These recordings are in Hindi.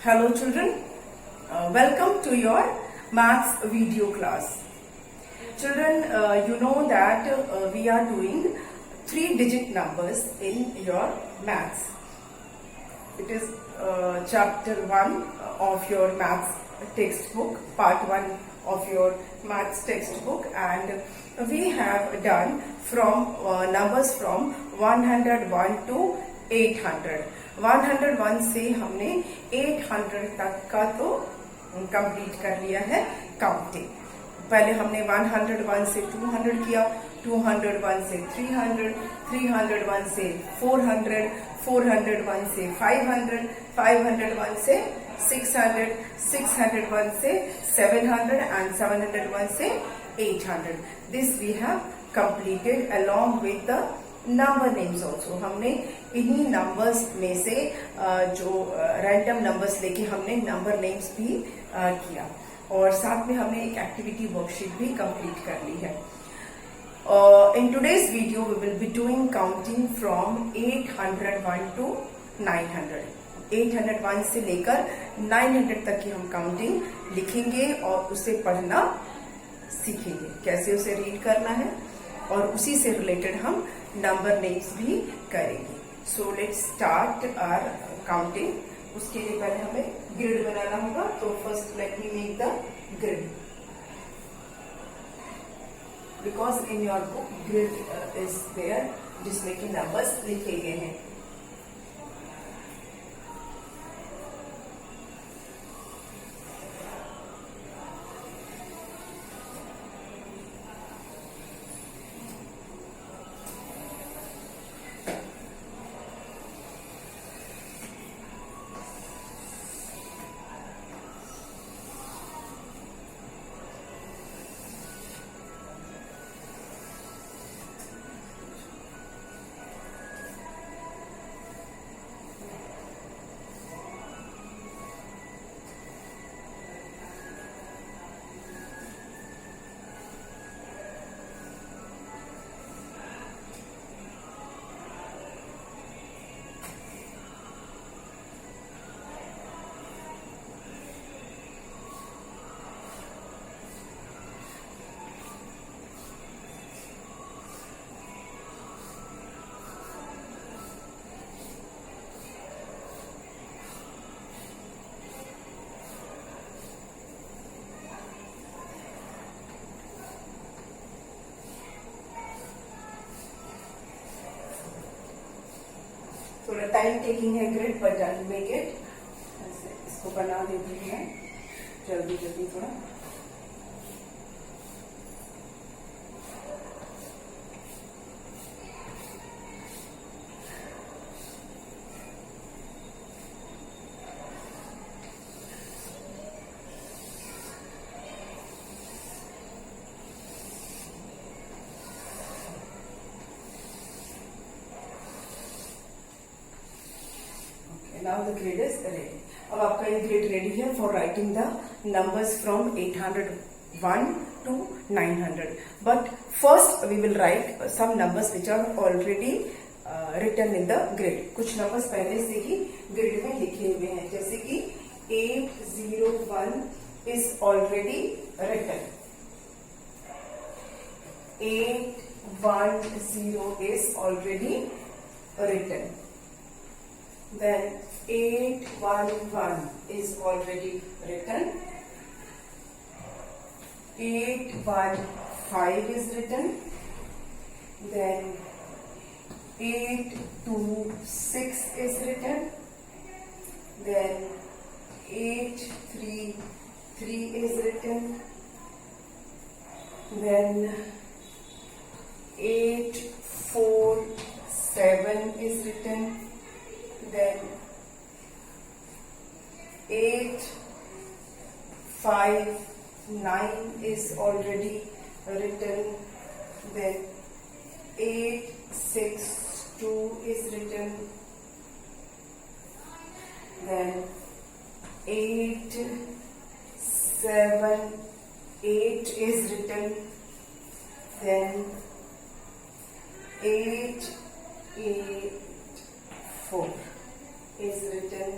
Hello children, welcome to your maths video class. Children, you know that we are doing 3-digit numbers in your maths. It is chapter 1 of your maths textbook, part 1 of your maths textbook, and we have done from numbers from 101 to 800. 101 से हमने 800 तक का तो कंप्लीट कर लिया है काउंटिंग. पहले हमने 101 से 200 किया, 201 से 300, 301 से 400, 401 से 500, 501 से 600, 601 से 700 and 701 से 800. This we have completed along with the number names also. हमने इन्हीं नंबर्स में से जो रैंडम नंबर्स लेके हमने नंबर नेम्स भी किया और साथ में हमने एक एक्टिविटी वर्कशीट भी कंप्लीट कर ली है. In today's video we will be doing counting from 801 to 900. 801 से लेकर 900 तक की हम काउंटिंग लिखेंगे और उसे पढ़ना सीखेंगे, कैसे उसे रीड करना है, और उसी से रिलेटेड हम नंबर नेम्स भी करेंगे. So let's start our counting. उसके लिए पहले हमें ग्रिड बनाना होगा. तो first let me make the grid, because in your book grid is there जिसमें कि नंबर्स लिखे गए हैं. थोड़ा टाइम टेकिंग है grid, but I make it. इसको बना देती है जल्दी जल्दी थोड़ा. Now the grid is ready. अब आपका ये grid ready है for writing the numbers from 801 to 900. But first we will write some numbers which are already written in the grid. कुछ numbers पहले से ही grid में लिखे हुए हैं, जैसे कि 801 is already written. 810 is already written. Then 811 is already written. 815 is written. Then 826 is written. Then 833 is written. Then 847 is written. Then 859 is already written. Then 862 is written. Then 878 is written. Then 884 is written.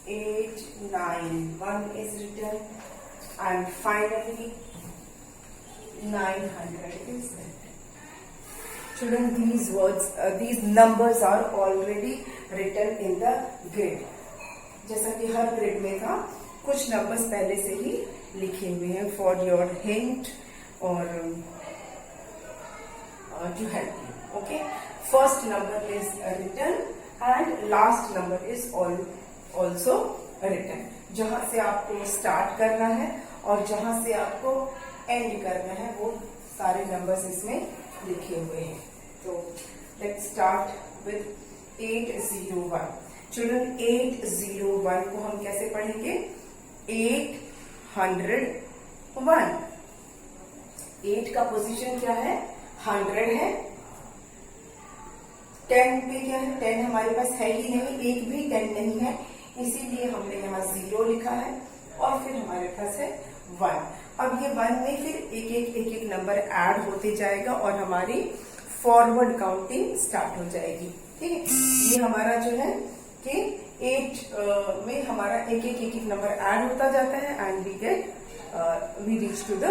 891 is written, and finally 900 is written. Children, these words, these numbers are already written in the grid. जैसा कि हर ग्रिड में था, कुछ नंबर्स पहले से ही लिखे हुए हैं फॉर योर हिंट और to help you. Okay, first number is written and last number is also written. जहां से आपको स्टार्ट करना है और जहां से आपको एंड करना है वो सारे नंबर्स इसमें लिखे हुए हैं. तो लेट्स स्टार्ट विद 801. चिल्ड्रन, 801 को हम कैसे पढ़ेंगे? 801. 8 का पोजीशन क्या है? 100 है. 10 पे क्या है? 10 हमारे पास है ही नहीं, एक भी 10 नहीं है, इसीलिए हमने यहाँ 0 लिखा है और फिर हमारे पास है 1. अब ये 1 में फिर एक नंबर ऐड होते जाएगा और हमारी फॉरवर्ड काउंटिंग स्टार्ट हो जाएगी. ठीक है, ये हमारा जो है कि 8 में हमारा एक नंबर ऐड होता जाता है and we reach to the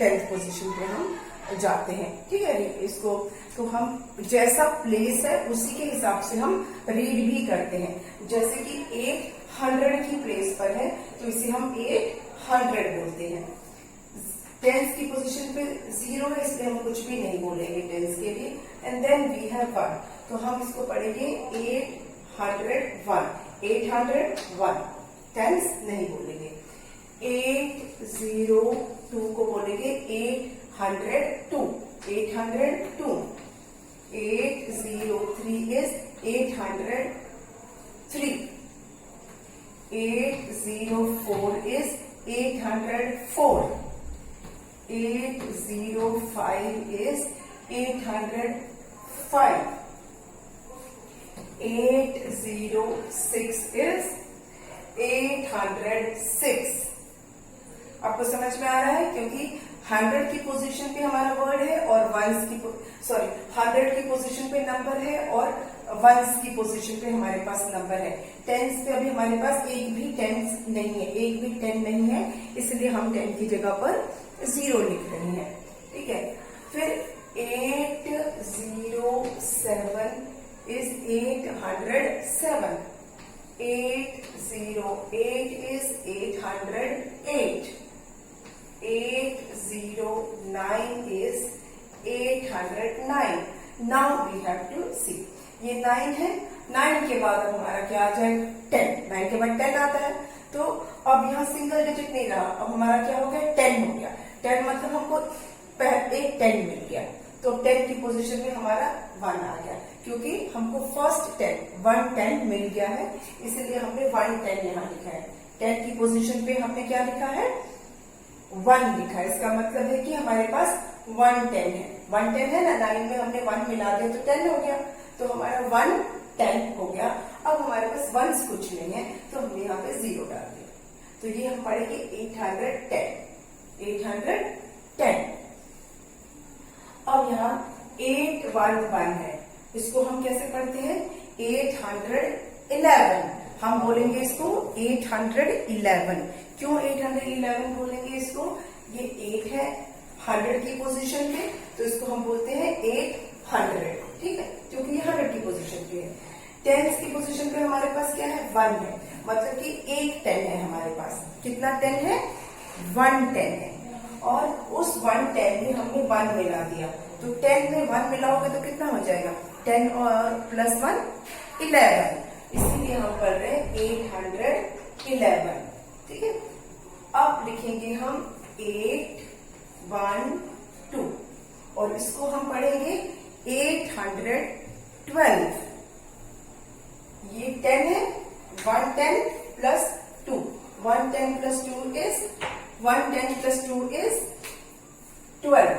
10th position पे हम जाते हैं. ठीक है, इसको तो हम जैसा प्लेस है उसी के हिसाब से हम रीड भी करते हैं. जैसे कि 800 की प्लेस पर है तो इसे हम 800 बोलते हैं. 10th की पोजीशन पे 0 है इसलिए हम कुछ भी नहीं बोलेंगे 10th के लिए. एंड देन वी हैव 1, तो हम इसको पढ़ेंगे 801. 801 10th नहीं बोलेंगे. 802 को बोलेंगे 802. 802. 803 is 803. 804 is 804. 805 is 805. 806 is 806. आपको समझ में आ रहा है? क्योंकि 100 की पोजीशन पे हमारा वर्ड है और 100 की पोजीशन पे नंबर है और 1s की पोजीशन पे हमारे पास नंबर है. 10s पे अभी हमारे पास एक भी 10 नहीं है, एक भी 10 नहीं है, इसलिए हम 10 की जगह पर 0 लिख रहे हैं. ठीक है, फिर 807 is 807. 808 is 808. 809 is 809. Now we have to see. ये 9 है. 9 के बाद अब हमारा क्या आ जाएगा? 10. 9 के बाद 10 आता है. तो अब यहाँ सिंगल डिजिट नहीं रहा, अब हमारा क्या हो गया? 10 हो गया. 10 मतलब हमको एक 10 मिल गया. तो 10 की पोजीशन में हमारा 1 आ गया, क्योंकि हमको फर्स्ट 110 मिल गया है, इसलिए हमने 110 यहाँ लिखा है. 10 की पोजीशन पे हमने क्या लिखा है? 1 लिखा है. इसका मतलब है कि हमारे पास 110 है. 110 है ना, 9 में हमने 1 मिला दिया तो 10 हो गया. तो हमारा 110 हो गया. अब हमारे पास 1s कुछ नहीं है तो हमने यहाँ पे 0 डाल दिया. तो ये हम पढ़ेंगे 810. 810. अब यहाँ 811 है, इसको हम कैसे पढ़ते हैं? 811. हम बोलेंगे इसको 811. क्यों 811 बोलेंगे इसको? ये 8 है 100 की पोजीशन पे, तो इसको हम बोलते हैं 800. ठीक है, क्योंकि ये 100 की पोजीशन पे है. 10 की पोजीशन पे हमारे पास क्या है? 1 है, मतलब कि एक 10 है हमारे पास. कितना 10 है? 110 है. और उस 110 में हमने 1 मिला दिया, तो 10 में 1 मिलाओगे तो कितना हो जाएगा? 10 और प्लस 1 11. इसीलिए हम पढ़ रहे हैं 811. ठीक है, अब लिखेंगे हम 812 और इसको हम पढ़ेंगे 812. ये 10 है. 110 प्लस 2. 110 plus 2 is 12.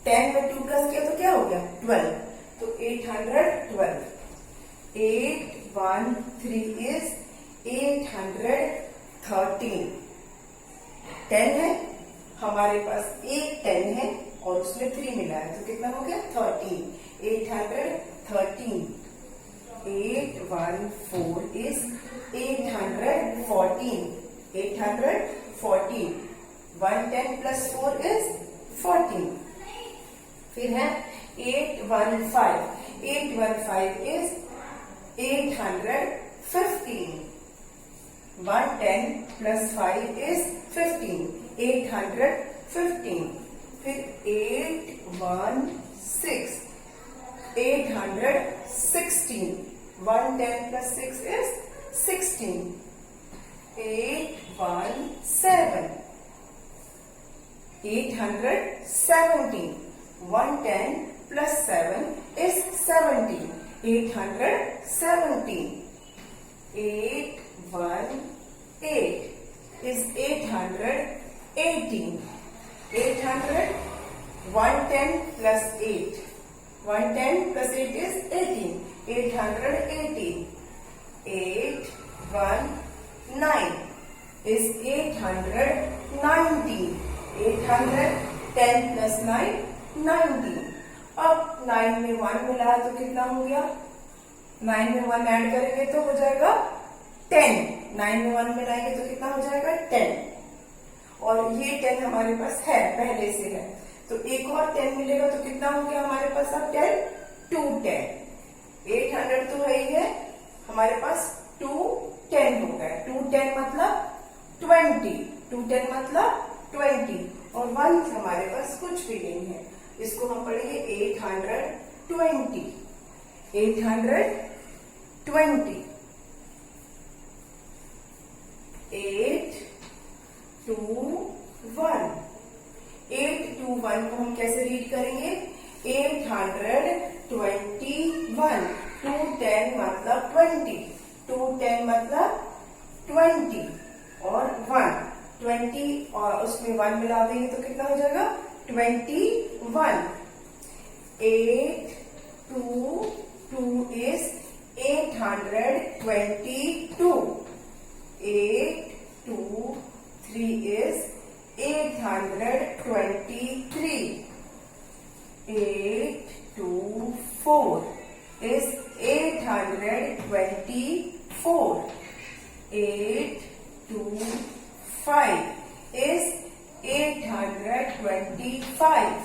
10 में 2 प्लस किया तो क्या हो गया? 12. तो 812. 813 is 813. 10 है हमारे पास, एक 10 है और उसमें 3 मिला है, तो कितना हो गया? 13. 813. 814 is 814. 814. 110 plus 4 is 14. फिर है 815. 815 is 815. 110 plus 5 is 15. 815. फिर 816. 816. 110 plus 6 is 16. 817. 817. 110 plus 7 is 17. 817. 818 is 818. 800. 110 plus 8. 110 plus 8 is 18. 818. 819 is 819. 810 plus 9, 19. अब 9 में 1 मिला तो कितना हो गया? 9 में 1 ऐड करेंगे तो हो जाएगा 10. 9 में 1 मिलाएंगे तो कितना हो जाएगा? 10. और ये 10 हमारे पास है, पहले से है, तो एक और 10 मिलेगा तो कितना हो गया हमारे पास? अब 10, 210. 800 तो है ही है, हमारे पास 210 हो गया. 210 मतलब 20. 210 मतलब 20. और 1 हमारे पास कुछ भी नहीं है, इसको हम पढ़ेंगे 820. 820. 8 2 1. 8 2 1 को हम कैसे रीड करेंगे? 821. 210 मतलब 20. 210 मतलब 20 और 1. 20 और उसमें 1 मिला देंगे तो कितना हो जाएगा? 21. 8 2 2 is 822. 8 2 3 is 823. 8 2 4 is 824. 8 2 5 is 825.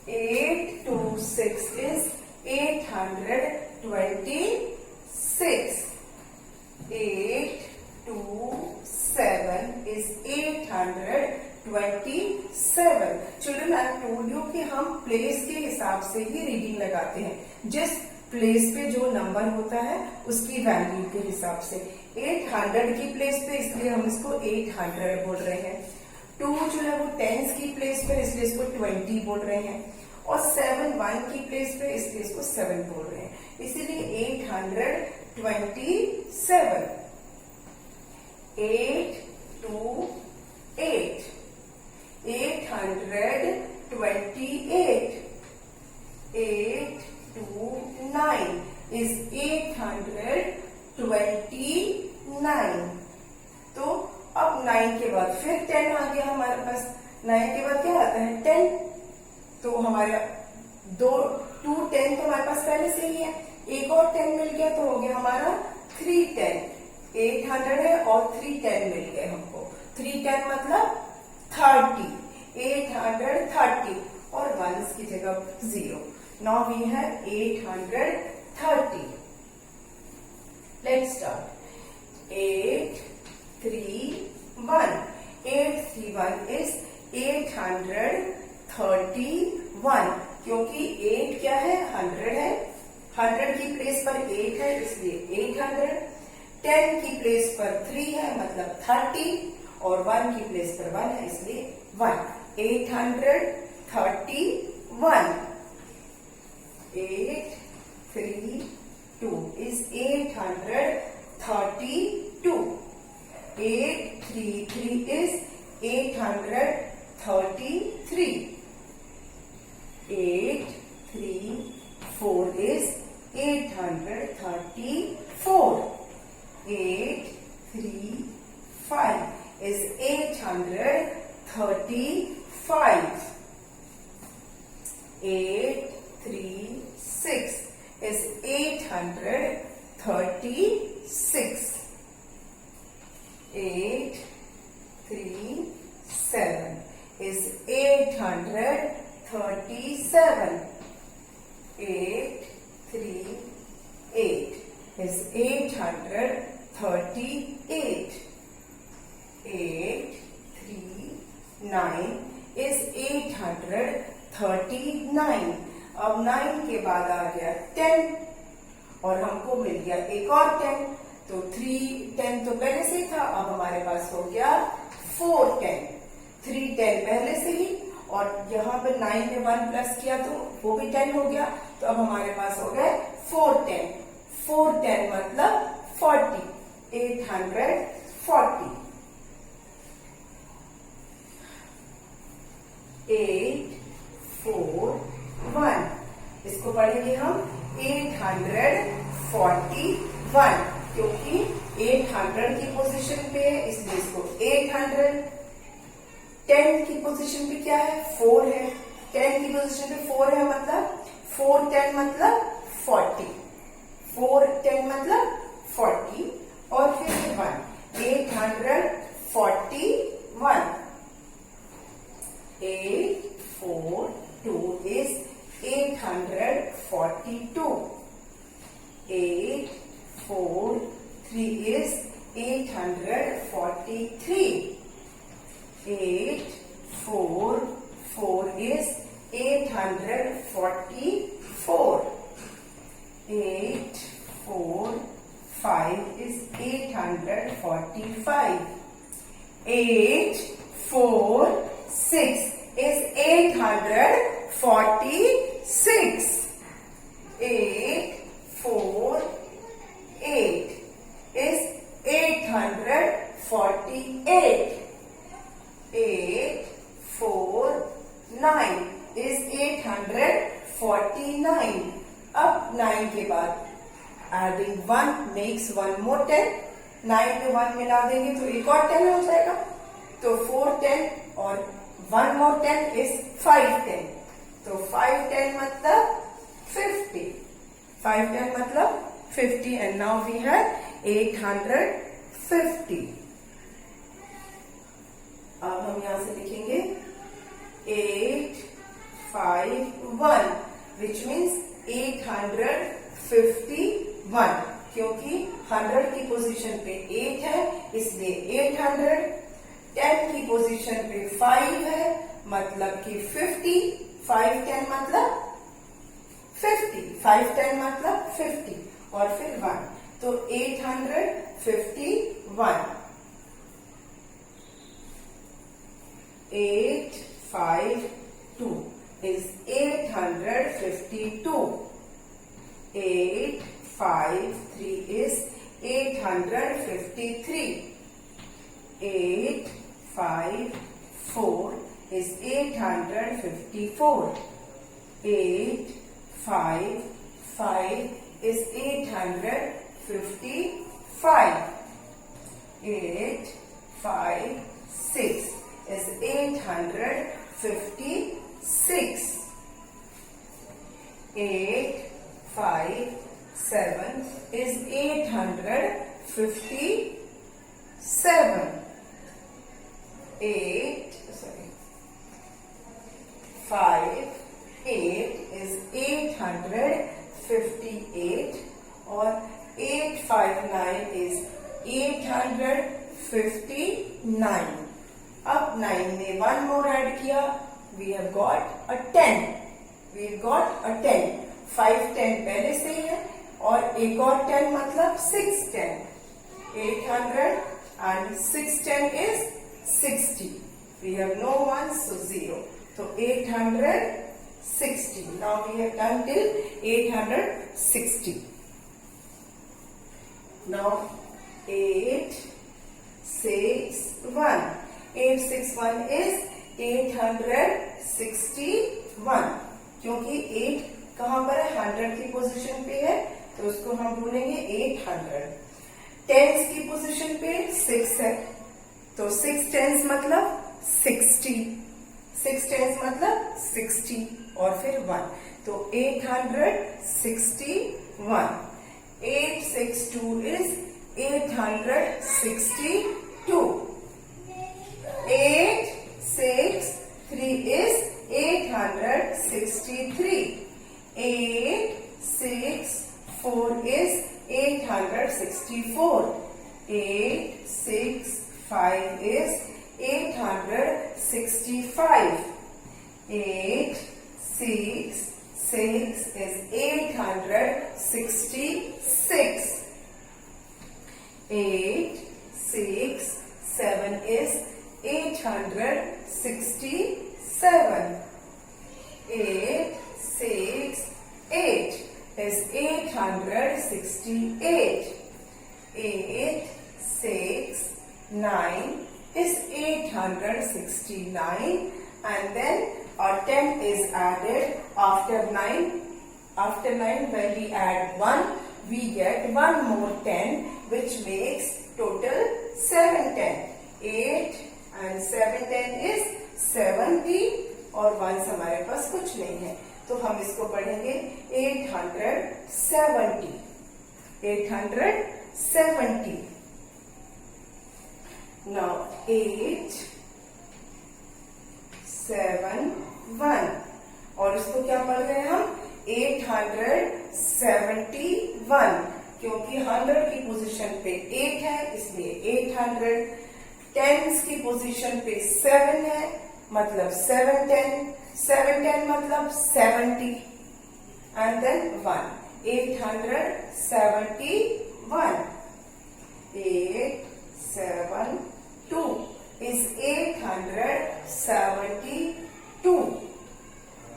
8 2 6 is 826. 8 2 7 is 827. Children, I have told you कि हम प्लेस के हिसाब से ही रीडिंग लगाते हैं. जिस प्लेस पे जो नंबर होता है उसकी वैल्यू के हिसाब से. 800 की प्लेस पे इसलिए हम इसको 800 बोल रहे हैं. 2 जो है वो टेंस की प्लेस पे इसलिए इसको 20 बोल रहे हैं. और 7 1 की प्लेस पे इसलिए इसको 7 बोल रहे हैं. इसीलिए 827. 8 2 8. 828. 8 2 9 is 829. तो अब 9 के बाद फिर 10 आ गया हमारे पास. 9 के बाद क्या आता है? 10. तो हमारे 2 10 तो हमारे पास पहले से ही है. एक और 10 मिल गया तो हो गया हमारा 310. 800 है और 310 मिल गए हमको. 310 मतलब 30. 830 और 1s की जगह 0. Now we have 830. Let's start. 831. 831 is 831. क्योंकि 8 क्या है? 100 है. 100 की प्लेस पर 8 है इसलिए 800. 10 की प्लेस पर 3 है मतलब 30 और 1 की प्लेस पर 1 है इसलिए 1. 831. 832 is 832. 833 is 833. 834 is 834. 835 is 835. 836 is 837. 36. 837 is 837. 838 is 838. 839 is 839. अब 9 के बाद आ गया 10 और हमको मिल गया एक और 10, तो 310 तो पहले से ही था, अब हमारे पास हो गया 410. 310 पहले से ही, और यहाँ पे 9 में 1 प्लस किया तो वो भी 10 हो गया, तो अब हमारे पास हो गए 410. 410 मतलब 40. 840. 841 इसको पढ़ेंगे हम 841, क्योंकि 800 की पोजीशन पे है इसलिए इसको 800. 10 की पोजीशन पे क्या है? 4 है. 10 की पोजीशन पे 4 है, मतलब 410 मतलब 40. 410 मतलब 40 और फिर 1. 841. 842 is 842. 843 is 843. 844 is 844. 845 is 845. 846 is 846. 848 is 848. 849 is 849. अब 9 के बाद adding 1 makes 1 more 10. 9 में 1 मिला देंगे तो एक और 10 हो जाएगा, तो 410 और 1 more 10 is 510. तो 510 मतलब 50. 510 मतलब 50 and now we have 850. अब हम यहां से लिखेंगे 851 which means 851, क्योंकि 100 की पोजीशन पे 8 है इसलिए 800. 10 की पोजीशन पे 5 है मतलब कि 50. 510 मतलब 50. 510 मतलब 50 और फिर 1, तो 851. 852 is 852. 853 is 853. 854 is 854. 855 is 855. 856 is 856. 857 is 857. 58 is 858 और 859 is 859. अब 9 में 1 more add किया, we have got a 10. We have got a 10. 510 पहले से ही है और एक और 10 मतलब 610. 800 and 610 is 60. We have no 1, so 0. So 860. Now we have done till 860. Now 861. 861 is 861, क्योंकि 8 कहां पर है? 100 की पोजीशन पे है, तो उसको हम बोलेंगे 800. टेंस की पोजीशन पे 6 है, तो 6 टेंस मतलब 60. 6 टेंस मतलब 60 और फिर 1, तो 861. 862 is 862. 863 is 863. 864 is 864. 865 is 865. 866 is 866. 867 is 867. 868 is 868. 869 is 869, and then a 10 is added after 9. After 9, when we add 1, we get one more 10, which makes total 710. 8 and 710 is 70, और 1 हमारे पास कुछ नहीं है, तो हम इसको पढ़ेंगे 870. 870. Now 871, और इसको क्या पढ़ रहे हैं हम? 871, क्योंकि 100 की पोजीशन पे 8 है, इसलिए 800. टेंस की पोजीशन पे 7 है, मतलब 710. 710 मतलब 70, and then 1. 871. 872 is 872.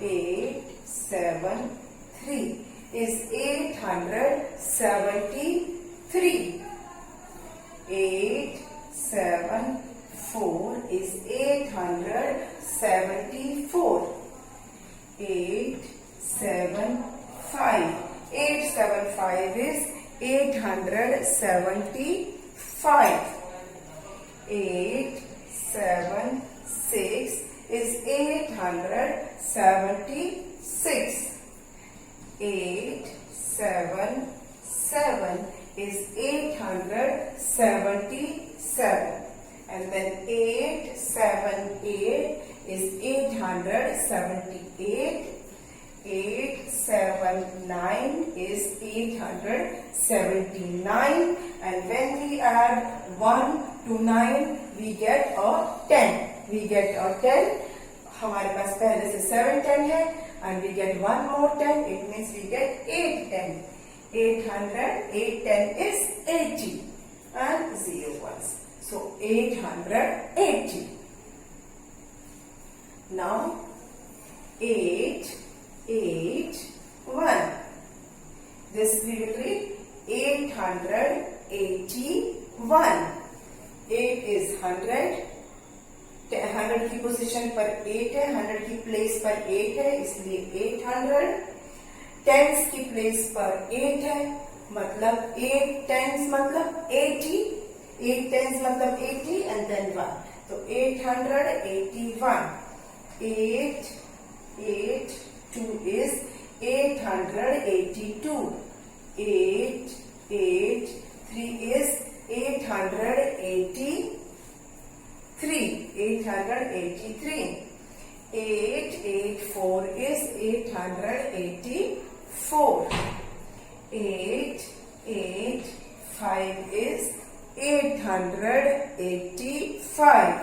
873 is 873. 874 is 874. 875. 875 is 875. 876 is 876. 877 is 877, and then 878 is 878. 879 is 879, and when we add 1 to 9, we get a 10. We get a 10. हमारे पास पहले से 710 है, and we get one more 10. It means we get 810. 800, 810 is 80, and 0 ones. So 880. Now 881. This we will read 881. 8 is 100. 100 की पोजीशन पर 8 है, 100 की प्लेस पर 8 है, इसलिए 800. टेंस की प्लेस पर 8 है, मतलब 8 टेंस मतलब 80. 8 टेंस मतलब 80, and then 1. तो 881. 882 is 882. 883 is 883. 883. 884 is 884. 885 is 885.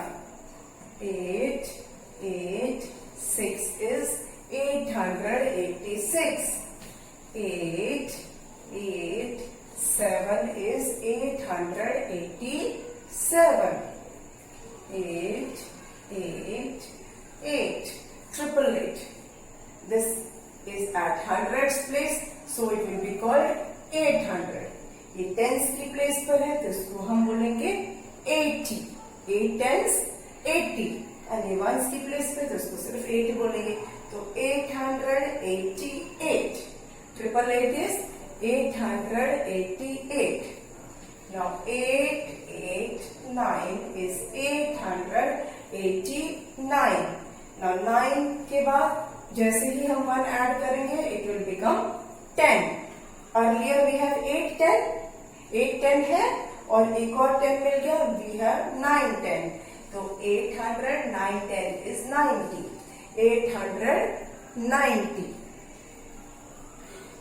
886 is 886. 887 is 887. 888. 888. This is at hundreds place, so it will be called 800. ये टेंस की प्लेस पर है, तो इसको हम बोलेंगे 80. 8 टेंस 80, और ये वंस की प्लेस पे, तो इसको सिर्फ 8 बोलेंगे. तो 888. 888 is 888. Now 889 is 889. Now 9 के बाद जैसे ही हम 1 ऐड करेंगे, it will become 10. Earlier we have 8 10, 8 10 है और एक और 10 मिल गया, वी हैव 9 10. तो 800 9 10 is 90. 890.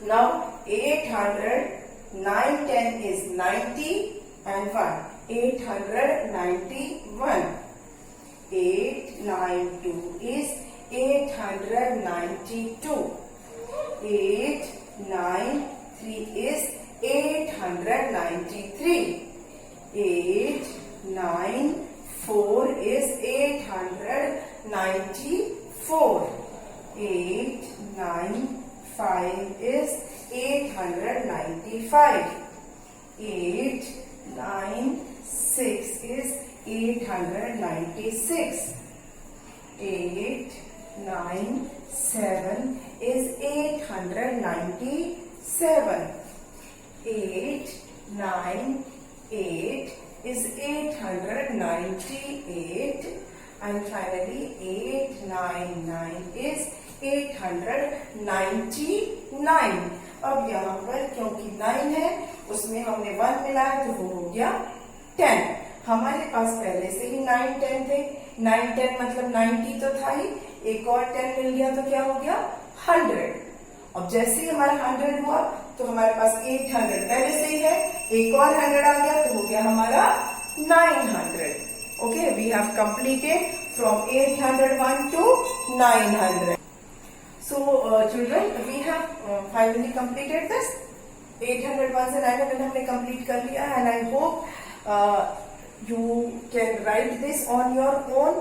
Now 800 9 10 is 90 and 1. 891. 892 is 892. 893 is 893. 894 is 894. 895 is 895. 896 is 896. 897 is 897. 898 is 898 and finally 899 is 899. अब यहाँ पर क्योंकि 9 है उसमें हमने 1 मिलाया तो वो हो गया 10. हमारे पास पहले से ही 9 10 थे. 9 10 मतलब 90 तो था ही, एक और 10 मिल गया तो क्या हो गया 100. अब जैसे ही हमारा 100 हुआ तो हमारे पास 800 पहले से ही है, एक और 100 आ गया तो हो गया हमारा 900. Okay, we have completed from 801 to 900. So children, we have finally completed this. 801 से 900 हमने complete कर लिया and I hope you can write this on your own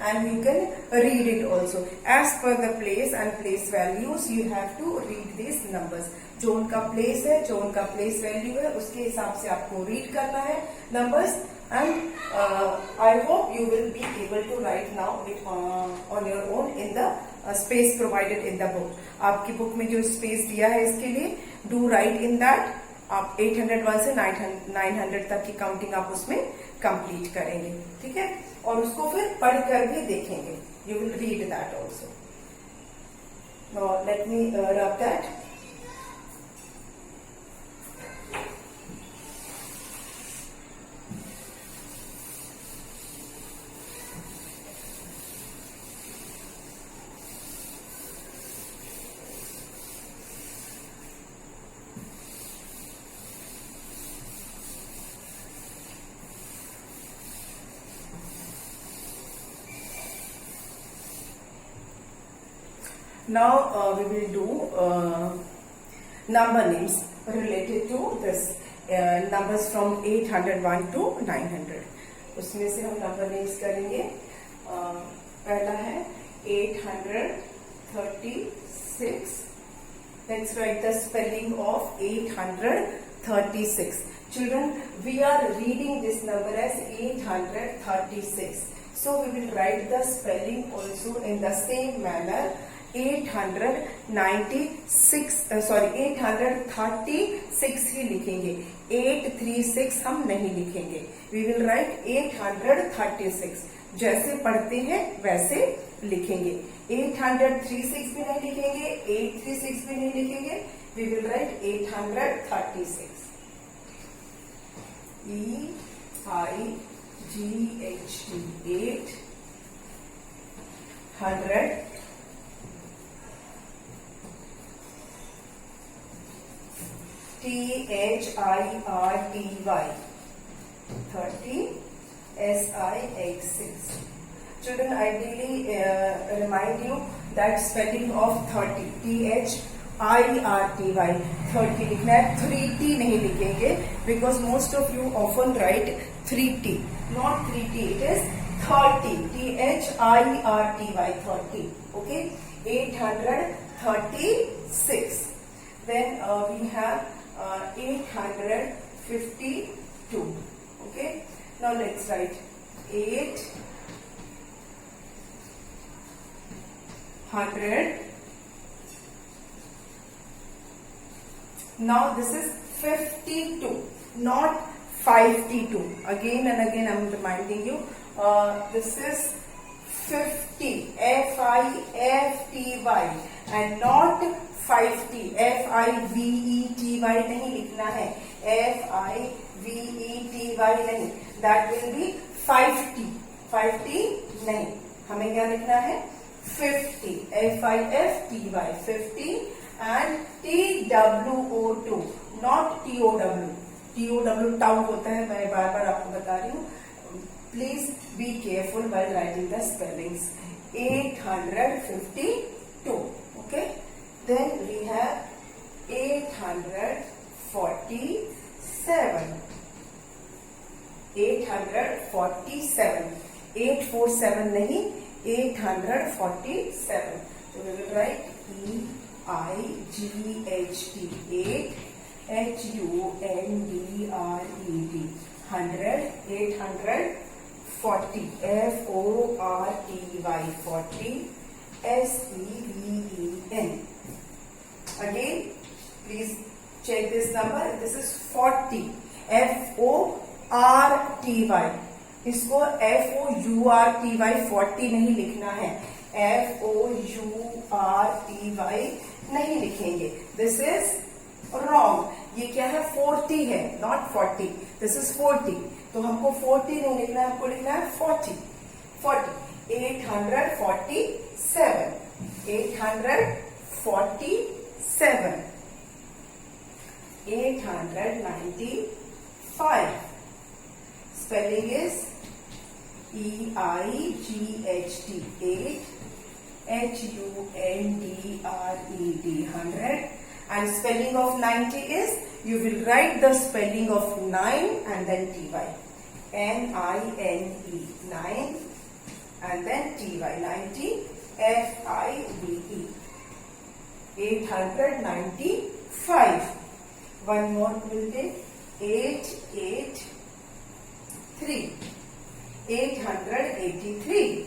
and you can read it also. As per the place and place values, you have to read these numbers. जो उनका place है, जो उनका place value है, उसके हिसाब से आपको read करना है numbers. And I hope you will be able to write now it on your own in the space provided in the book. आपकी बुक में जो स्पेस दिया है इसके लिए do write in that. आप 801 से 900 तक की काउंटिंग आप उसमें कंप्लीट करेंगे, ठीक है, और उसको फिर पढ़कर भी देखेंगे. You will read that also. Now let me रब that. Now we will do number names related to this numbers from 801 to 900. उसमें से हम number names करेंगे. पहला है 836. Let's write the spelling of 836. Children, we are reading this number as 836. So we will write the spelling also in the same manner. 836 ही लिखेंगे. 836 हम नहीं लिखेंगे. We will write 836. जैसे पढ़ते हैं वैसे लिखेंगे. 836 भी नहीं लिखेंगे, 836 भी नहीं लिखेंगे. We will write 836. EIGHT 800. THIRTY 30. SIX6. Children, ideally remind you that spelling of 30. THIRTY 30 लिखना है, 3T नहीं लिखेंगे because most of you often write 3T, not 3T. It is 30. THIRTY 30. Okay, 836. Then we have 852. Okay, now let's write 800. Now this is 52, not 52. Again and again I am reminding you, this is 50. FIFTY. And not 5t, FIVETY नहीं लिखना है, FIVETY नहीं, that will be 5t, 5t नहीं, हमें क्या लिखना है 50, FIFTY 50 and TWO2 not TOW, TOW tau होता है, मैं बार बार आपको बता रही हूँ, please be careful while writing the spellings. 852, okay, then we have 847, 847 नहीं, 847, so we will write EIGHT, 8 HUNDRED, 100, 840, FORTY 40, SEVEN. Again, please check this number. This is 40, FORTY. इसको FOURTY 40 नहीं लिखना है, FOURTY नहीं लिखेंगे. This is wrong. ये क्या है 40 है, not 40. This is 40. तो हमको 40 नहीं लिखना है, हमको लिखना है 40. 40. 847. 847. 895. Spelling is EIGHT, 8 HUNDRED, 100. And spelling of 90 is, you will write the spelling of 9 and then TY. NINE, 9 and then TY, 90, FIVE. 895. One more will take 883. 883.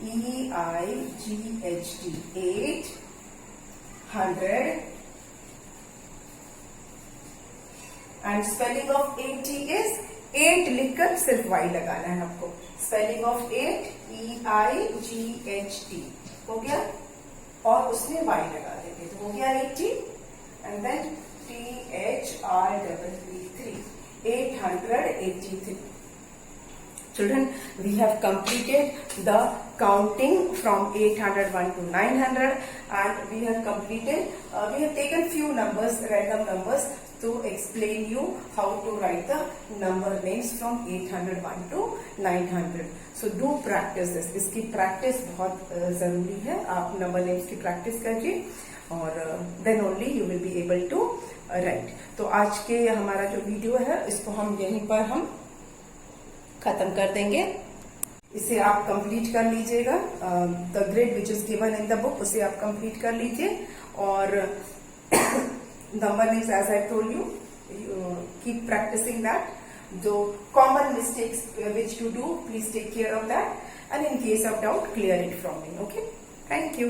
EIGHT, 800. And spelling of 80 is 8 लिखकर सिर्फ y लगाना है आपको. स्पेलिंग ऑफ 8 EIGHT हो गया और उसमें y लगा देंगे तो हो गया 80 and then THREE 883. Children, we have completed the counting from 801 to 900 and we have completed, we have taken few numbers, random numbers to explain you how to write the number names from 801 to 900. So do practice this. इसकी practice बहुत जरूरी है. आप number names की practice करिए और then only you will be able to write. तो आज के हमारा जो वीडियो है इसको हम यहीं पर हम खत्म कर देंगे. इसे आप कंप्लीट कर लीजिएगा. The grade which is given in the book उसे आप कंप्लीट कर लीजिए और number names as I told you keep practicing that. जो common mistakes which you do please take care of that and in case of doubt clear it from me. Okay, thank you.